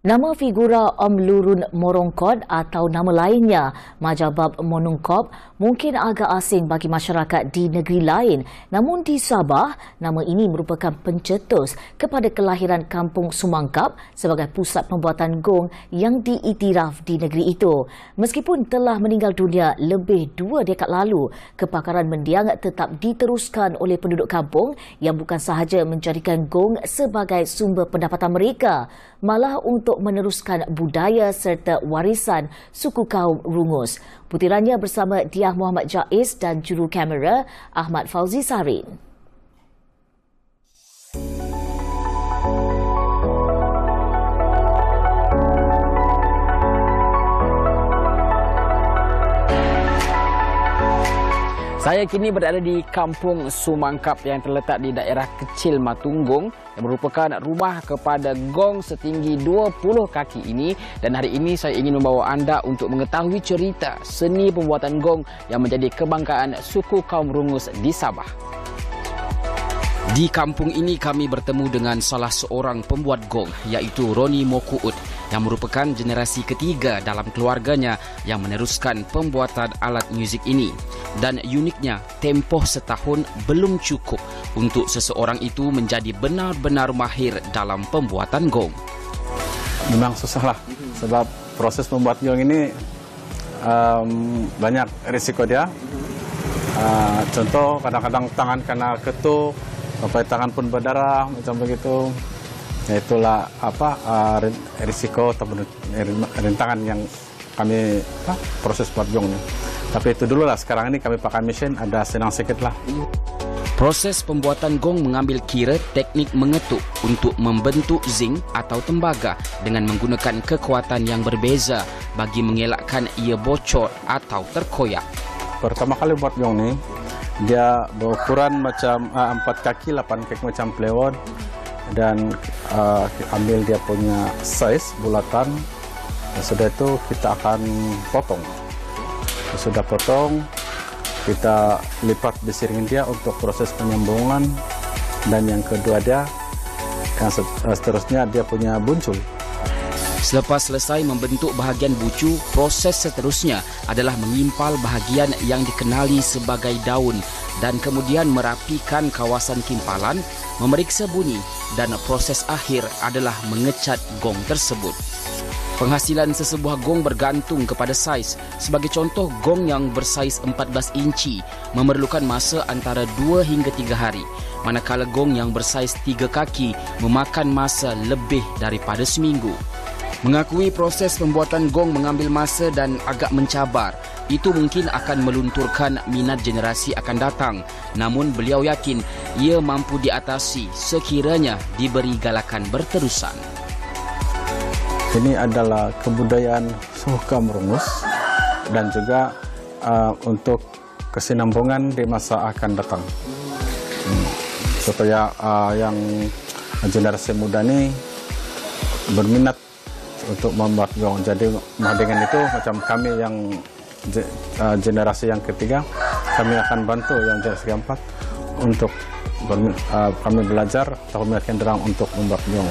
Nama figura Om Lurun Morongkod atau nama lainnya Majabab Monungkop mungkin agak asing bagi masyarakat di negeri lain. Namun di Sabah, nama ini merupakan pencetus kepada kelahiran Kampung Sumangkap sebagai pusat pembuatan gong yang diiktiraf di negeri itu. Meskipun telah meninggal dunia lebih 2 dekad lalu, kepakaran mendiang tetap diteruskan oleh penduduk kampung yang bukan sahaja menjadikan gong sebagai sumber pendapatan mereka, malah untuk meneruskan budaya serta warisan suku kaum Rungus. Butirannya bersama Diah Muhammad Jaiz dan juru kamera Ahmad Fauzi Sarin. Saya kini berada di Kampung Sumangkap yang terletak di daerah kecil Matunggung yang merupakan rumah kepada gong setinggi 20 kaki ini, dan hari ini saya ingin membawa anda untuk mengetahui cerita seni pembuatan gong yang menjadi kebanggaan suku kaum Rungus di Sabah. Di kampung ini kami bertemu dengan salah seorang pembuat gong, iaitu Roni Mokuut, yang merupakan generasi ketiga dalam keluarganya yang meneruskan pembuatan alat muzik ini. Dan uniknya, tempoh setahun belum cukup untuk seseorang itu menjadi benar-benar mahir dalam pembuatan gong. Memang susah lah, sebab proses membuat gong ini banyak risiko dia. Contoh, kadang-kadang tangan kena ketuk, sampai tangan pun berdarah, macam begitu. Ya, itulah risiko atau rintangan yang kami proses buat gong ini. Tapi itu dulu lah, sekarang ini kami pakai mesin, ada senang sedikit lah. Proses pembuatan gong mengambil kira teknik mengetuk untuk membentuk zing atau tembaga dengan menggunakan kekuatan yang berbeza bagi mengelakkan ia bocor atau terkoyak. Pertama kali buat gong ni, dia berukuran macam 4 kaki, 8 kaki macam plewon, dan ambil dia punya size bulatan. Sudah itu kita akan potong. Sudah potong, kita lipat besiringin dia untuk proses penyambungan, dan yang kedua dia, yang seterusnya dia punya buncul. Selepas selesai membentuk bahagian bucu, proses seterusnya adalah mengimpal bahagian yang dikenali sebagai daun dan kemudian merapikan kawasan kimpalan, memeriksa bunyi, dan proses akhir adalah mengecat gong tersebut. Penghasilan sesebuah gong bergantung kepada saiz. Sebagai contoh, gong yang bersaiz 14 inci memerlukan masa antara 2 hingga 3 hari, manakala gong yang bersaiz 3 kaki memakan masa lebih daripada seminggu. Mengakui proses pembuatan gong mengambil masa dan agak mencabar, itu mungkin akan melunturkan minat generasi akan datang. Namun beliau yakin ia mampu diatasi sekiranya diberi galakan berterusan. Ini adalah kebudayaan suku kaum Rungus, dan juga untuk kesinambungan di masa akan datang. Supaya yang generasi muda ini berminat untuk membuat gong. Jadi dengan itu, macam kami yang generasi yang ketiga, kami akan bantu yang generasi keempat untuk kami belajar atau meyakinkan orang untuk membuat gong.